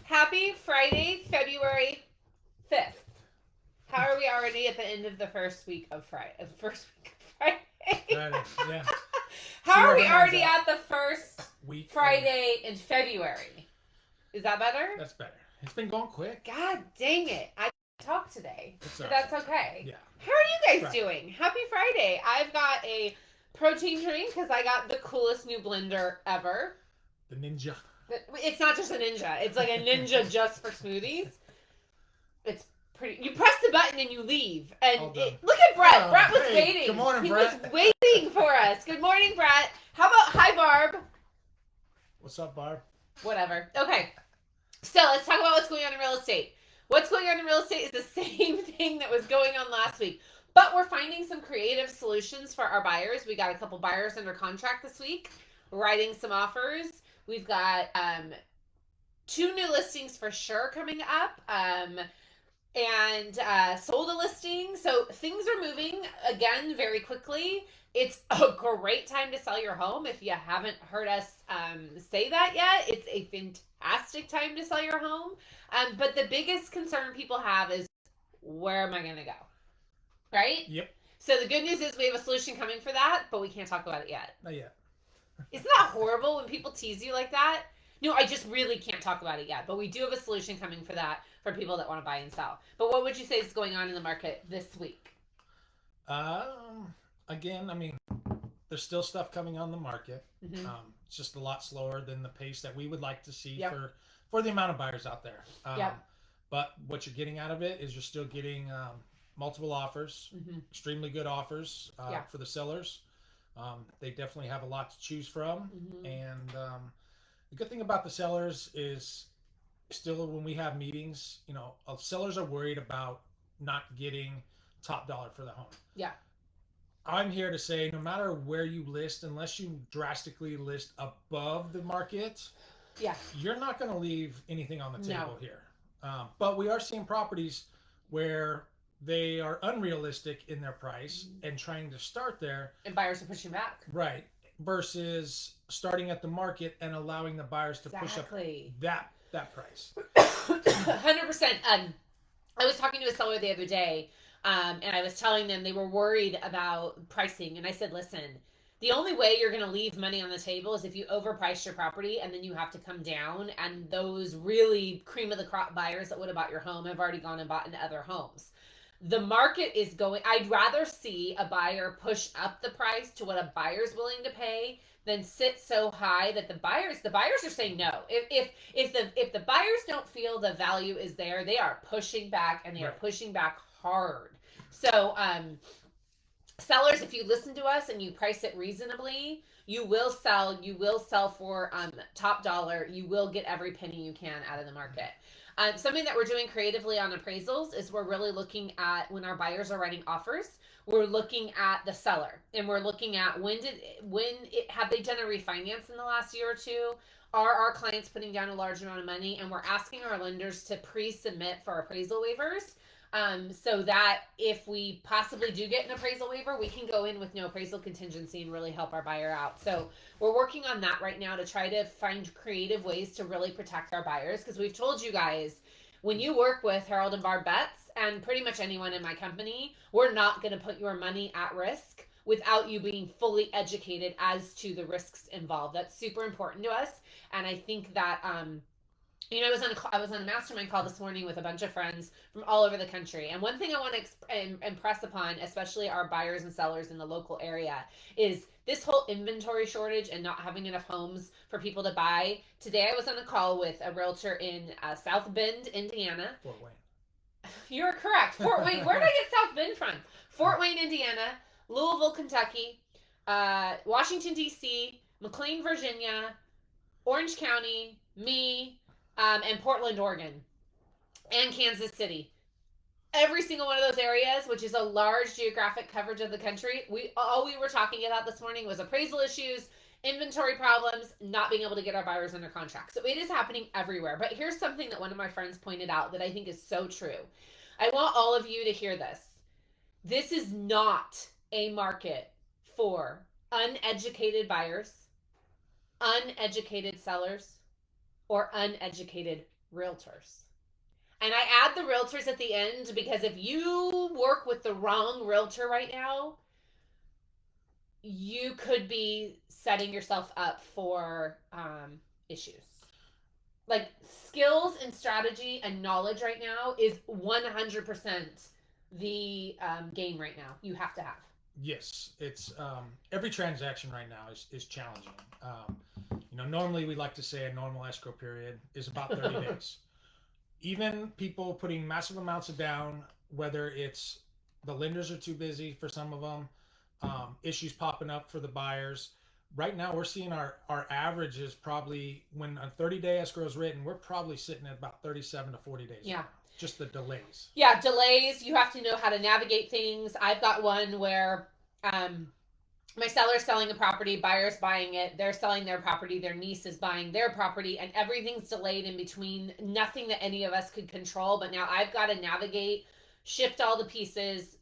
Happy Friday, February 5th. How are we already at the end of the first week of Friday? First week of Friday. Friday, yeah. How are we already at the first week Friday in February? Is that better? That's better. It's been going quick. God dang it. I talked today. But Right. that's okay. Yeah. How are you guys doing? Happy Friday. I've got a protein drink because I got the coolest new blender ever. The Ninja. It's not just a Ninja. It's like a Ninja just for smoothies. It's pretty. You press the button and you leave. And look at Brett. Oh, Brett was waiting. Good morning, he Brett. was waiting for us. Good morning, Brett. How about hi, Barb? What's up, Barb? Whatever. Okay. So let's talk about what's going on in real estate. What's going on in real estate is the same thing that was going on last week. But we're finding some creative solutions for our buyers. We got a couple buyers under contract this week, writing some offers. We've got 2 new listings for sure coming up, and sold a listing. So things are moving again very quickly. It's a great time to sell your home. If you haven't heard us say that yet, it's a fantastic time to sell your home. But the biggest concern people have is, where am I going to go? Right? Yep. So the good news is we have a solution coming for that, but we can't talk about it yet. Not yet. Isn't that horrible when people tease you like that? No, I just really can't talk about it yet. But we do have a solution coming for that for people that want to buy and sell. But what would you say is going on in the market this week? Again, I mean, there's still stuff coming on the market. Mm-hmm. It's just a lot slower than the pace that we would like to see Yep. for the amount of buyers out there. Yep. But what you're getting out of it is you're still getting multiple offers, Mm-hmm. extremely good offers for the sellers. They definitely have a lot to choose from. Mm-hmm. And the good thing about the sellers is still when we have meetings, sellers are worried about not getting top dollar for the home. Yeah. I'm here to say, no matter where you list, unless you drastically list above the market, you're not going to leave anything on the table here. But we are seeing properties where they are unrealistic in their price and trying to start there. And buyers are pushing back. Right. Versus starting at the market and allowing the buyers to push up that price. 100%. I was talking to a seller the other day, and I was telling them they were worried about pricing. And I said, listen, the only way you're going to leave money on the table is if you overprice your property and then you have to come down. And those really cream of the crop buyers that would have bought your home have already gone and bought into other homes. The market is going, I'd rather see a buyer push up the price to what a buyer's willing to pay than sit so high that the buyers are saying no. If the buyers don't feel the value is there, they are pushing back, and they are pushing back hard. So sellers, if you listen to us and you price it reasonably, you will sell for top dollar. You will get every penny you can out of the market. Something that we're doing creatively on appraisals is we're really looking at, when our buyers are writing offers, we're looking at the seller, and we're looking at have they done a refinance in the last year or two? Are our clients putting down a large amount of money? And we're asking our lenders to pre-submit for appraisal waivers, so that if we possibly do get an appraisal waiver, we can go in with no appraisal contingency and really help our buyer out. So we're working on that right now to try to find creative ways to really protect our buyers, because we've told you guys, when you work with Harold and Barb Betts and pretty much anyone in my company, we're not going to put your money at risk without you being fully educated as to the risks involved. That's super important to us. And I think that I was on a mastermind call this morning with a bunch of friends from all over the country. And one thing I want to impress upon, especially our buyers and sellers in the local area, is this whole inventory shortage and not having enough homes for people to buy. Today I was on a call with a realtor in South Bend, Indiana. Fort Wayne. You're correct. Fort Wayne. Where did I get South Bend from? Fort Wayne, Indiana, Louisville, Kentucky, Washington, D.C., McLean, Virginia, Orange County, me, and Portland, Oregon, and Kansas City. Every single one of those areas, which is a large geographic coverage of the country, all we were talking about this morning was appraisal issues, inventory problems, not being able to get our buyers under contract. So it is happening everywhere. But here's something that one of my friends pointed out that I think is so true. I want all of you to hear this. This is not a market for uneducated buyers, uneducated sellers, or uneducated realtors. And I add the realtors at the end because if you work with the wrong realtor right now, you could be setting yourself up for issues. Like skills and strategy and knowledge right now is 100% the game right now. You have to have. Yes, it's every transaction right now is challenging. Normally we like to say a normal escrow period is about 30 days. Even people putting massive amounts of down, whether it's the lenders are too busy for some of them, issues popping up for the buyers. Right now we're seeing our average is probably, when a 30-day escrow is written, we're probably sitting at about 37 to 40 days. Yeah. Right now. Just the delays. Yeah, delays. You have to know how to navigate things. I've got one where my seller's selling a property, buyer's buying it, they're selling their property, their niece is buying their property, and everything's delayed in between. Nothing that any of us could control, but now I've got to navigate, shift all the pieces,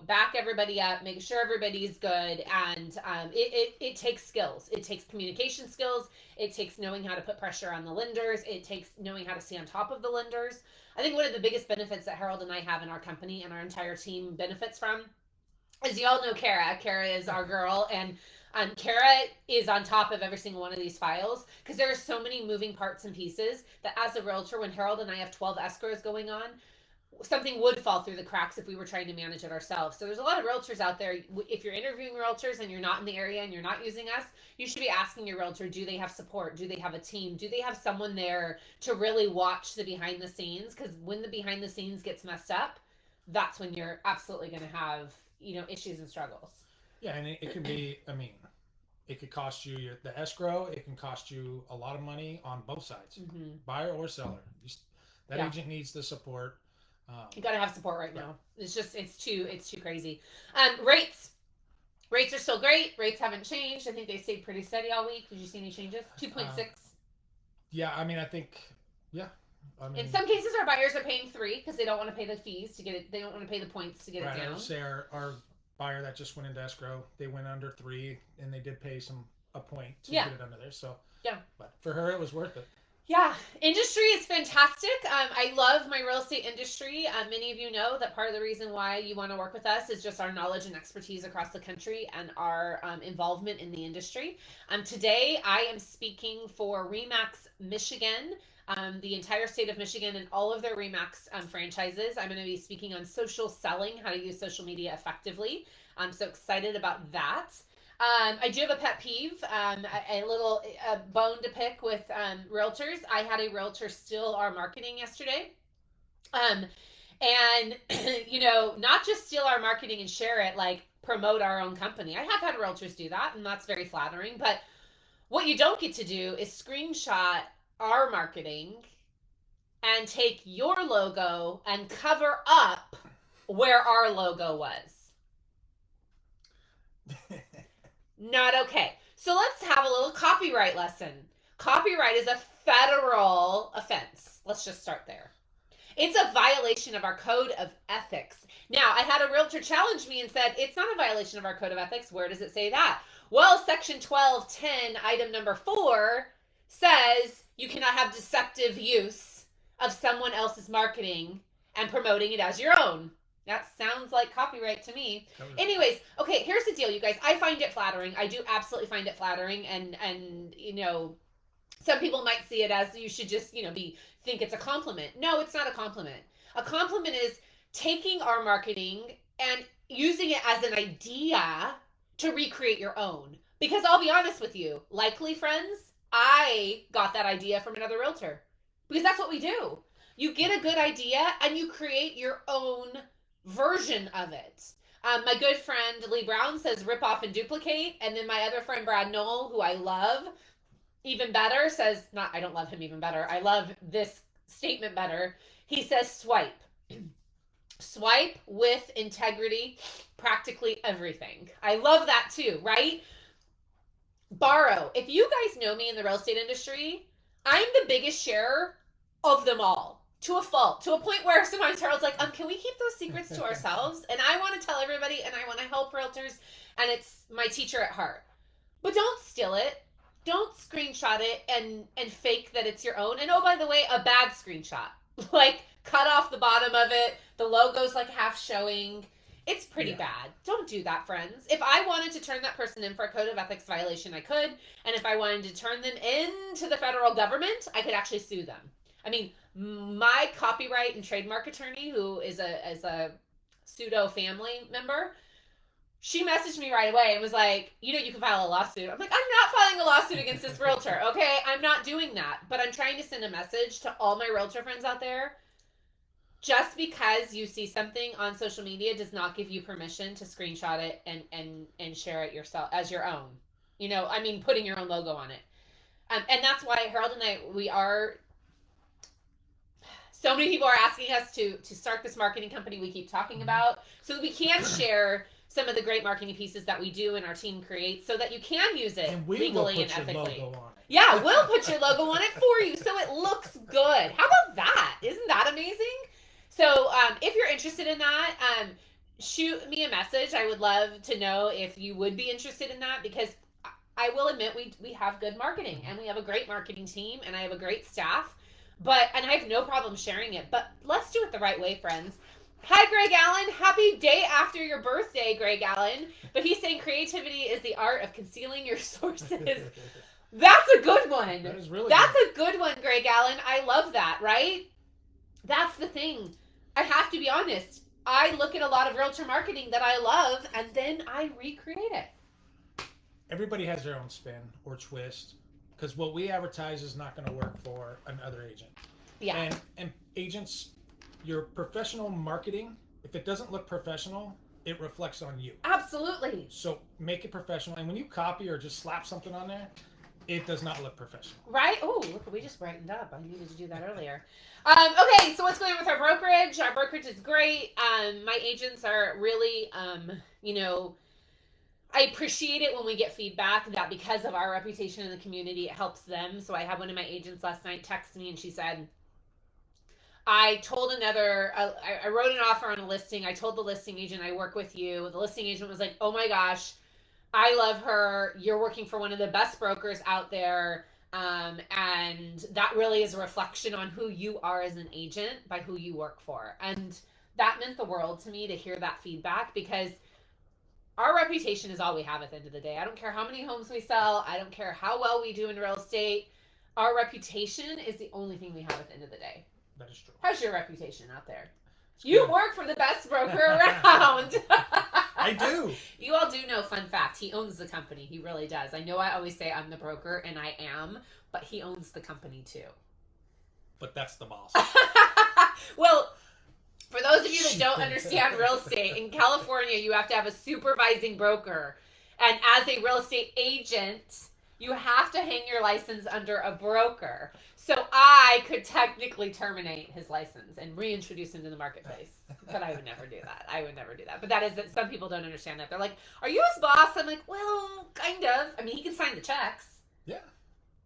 back everybody up, make sure everybody's good, and it takes skills. It takes communication skills. It takes knowing how to put pressure on the lenders. It takes knowing how to stay on top of the lenders. I think one of the biggest benefits that Harold and I have in our company and our entire team benefits from is, you all know Kara. Kara is our girl, and Kara is on top of every single one of these files because there are so many moving parts and pieces that as a realtor, when Harold and I have 12 escrows going on, something would fall through the cracks if we were trying to manage it ourselves. So there's a lot of realtors out there. If you're interviewing realtors and you're not in the area and you're not using us, you should be asking your realtor, do they have support? Do they have a team? Do they have someone there to really watch the behind the scenes? Because when the behind the scenes gets messed up, that's when you're absolutely going to have, issues and struggles. Yeah, and it can be, it could cost you the escrow. It can cost you a lot of money on both sides, buyer or seller. That agent needs the support. You got to have support right now. It's too crazy. Rates are still great. Rates haven't changed. I think they stayed pretty steady all week. Did you see any changes? 2.6. Yeah, I think, in some cases, our buyers are paying 3 because they don't want to pay the fees to get it. They don't want to pay the points to get it down. I would say our buyer that just went into escrow, they went under 3 and they did pay a point to get it under there. So but for her, it was worth it. Yeah, industry is fantastic. I love my real estate industry. Many of you know that part of the reason why you want to work with us is just our knowledge and expertise across the country and our involvement in the industry. Today, I am speaking for RE/MAX Michigan, the entire state of Michigan and all of their RE/MAX franchises. I'm going to be speaking on social selling, how to use social media effectively. I'm so excited about that. I do have a pet peeve, a little bone to pick with realtors. I had a realtor steal our marketing yesterday. And, not just steal our marketing and share it, like promote our own company. I have had realtors do that, and that's very flattering. But what you don't get to do is screenshot our marketing and take your logo and cover up where our logo was. Not okay. So let's have a little copyright lesson. Copyright is a federal offense. Let's just start there. It's a violation of our code of ethics. Now, I had a realtor challenge me and said, it's not a violation of our code of ethics. Where does it say that? Well, section 1210, item number 4 says you cannot have deceptive use of someone else's marketing and promoting it as your own. That sounds like copyright to me. Anyways, okay, here's the deal, you guys. I find it flattering. I do absolutely find it flattering. And some people might see it as you should just, think it's a compliment. No, it's not a compliment. A compliment is taking our marketing and using it as an idea to recreate your own. Because I'll be honest with you, likely friends, I got that idea from another realtor. Because that's what we do. You get a good idea and you create your own version of it. My good friend Lee Brown says rip off and duplicate, and then my other friend Brad Knoll, who I love even better, says, I don't love him even better, I love this statement better. He says swipe. Swipe with integrity, practically everything. I love that too, right? Borrow. If you guys know me in the real estate industry, I'm the biggest sharer of them all. To a fault, to a point where sometimes Harold's like, can we keep those secrets to ourselves? And I want to tell everybody, and I want to help realtors, and it's my teacher at heart. But don't steal it. don't screenshot it and fake that it's your own. And oh, by the way, a bad screenshot. Like, cut off the bottom of it. The logo's like half showing. It's pretty bad. Don't do that, friends. If I wanted to turn that person in for a code of ethics violation, I could. And if I wanted to turn them into the federal government, I could actually sue them. I mean, my copyright and trademark attorney, who is a pseudo family member, she messaged me right away and was like, you can file a lawsuit. I'm like, I'm not filing a lawsuit against this realtor, okay? I'm not doing that. But I'm trying to send a message to all my realtor friends out there. Just because you see something on social media does not give you permission to screenshot it and share it yourself as your own. Putting your own logo on it. And that's why Harold and I, so many people are asking us to start this marketing company we keep talking about so that we can share some of the great marketing pieces that we do and our team creates so that you can use it legally and ethically. Yeah, we'll put your logo on it for you so it looks good. How about that? Isn't that amazing? So if you're interested in that, shoot me a message. I would love to know if you would be interested in that, because I will admit we have good marketing and we have a great marketing team and I have a great staff, and I have no problem sharing it, but let's do it the right way, friends. Hi, Greg Allen. Happy day after your birthday, Greg Allen. But he's saying creativity is the art of concealing your sources. That's a good one. That is really That's a good one, Greg Allen. I love that, right? That's the thing. I have to be honest. I look at a lot of realtor marketing that I love, and then I recreate it. Everybody has their own spin or twist, because what we advertise is not going to work for another agent. Yeah. And agents, your professional marketing, if it doesn't look professional, it reflects on you. Absolutely. So make it professional. And when you copy or just slap something on there, it does not look professional. Right? Oh, look, we just brightened up. I needed to do that earlier. Okay, so what's going on with our brokerage? Our brokerage is great. My agents are really, I appreciate it when we get feedback that because of our reputation in the community, it helps them. So I had one of my agents last night text me and she said, I wrote an offer on a listing. I told the listing agent I work with you. The listing agent was like, oh my gosh, I love her. You're working for one of the best brokers out there. And that really is a reflection on who you are as an agent by who you work for. And that meant the world to me to hear that feedback, because our reputation is all we have at the end of the day. I don't care how many homes we sell. I don't care how well we do in real estate. Our reputation is the only thing we have at the end of the day. That is true. How's your reputation out there? You work for the best broker around. I do. You all do know, fun fact, he owns the company. He really does. I know I always say I'm the broker, and I am, but he owns the company too. But that's the boss. Well, for those of you that don't understand real estate, in California, you have to have a supervising broker. And as a real estate agent, you have to hang your license under a broker. So I could technically terminate his license and reintroduce him to the marketplace. But I would never do that. But that is that some people don't understand that. They're like, are you his boss? I'm like, well, kind of. I mean, he can sign the checks. Yeah.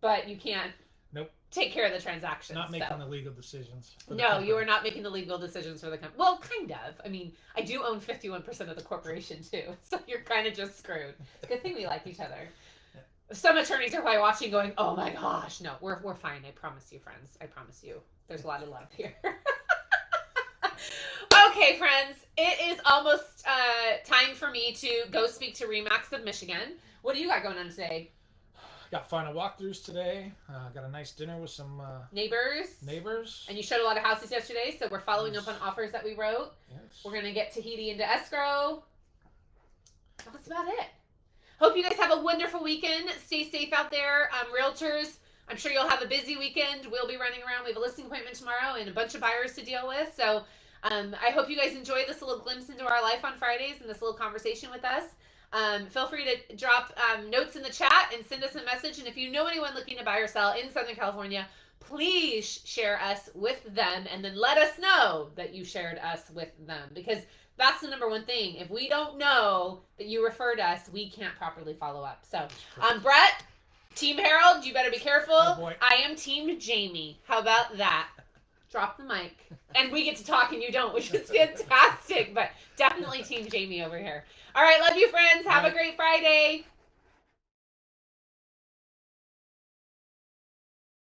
But you can't Nope. take care of the transactions. Not making the legal decisions. No, you are not making the legal decisions for the company. Well, kind of. I mean, I do own 51% of the corporation too. So you're kind of just screwed. Good thing we like each other. Some attorneys are probably watching going, oh my gosh. No, we're fine. I promise you, friends. I promise you. There's a lot of love here. Okay, friends. It is almost time for me to go speak to Remax of Michigan. What do you got going on today? Got final walkthroughs today. Got a nice dinner with some neighbors. And you showed a lot of houses yesterday, so we're following up on offers that we wrote. Yes. We're going to get Tahiti into escrow. That's about it. Hope you guys have a wonderful weekend. Stay safe out there. Realtors, I'm sure you'll have a busy weekend. We'll be running around. We have a listing appointment tomorrow and a bunch of buyers to deal with. So I hope you guys enjoy this little glimpse into our life on Fridays and this little conversation with us. Feel free to drop notes in the chat and send us a message. And if you know anyone looking to buy or sell in Southern California, please share us with them and then let us know that you shared us with them, because that's the number one thing. If we don't know that you referred us, we can't properly follow up. So, Brett, Team Harold, you better be careful. Oh, I am Team Jamie. How about that? Drop the mic. And we get to talk and you don't, which is fantastic. But definitely Team Jamie over here. All right, love you, friends. Have a great Friday.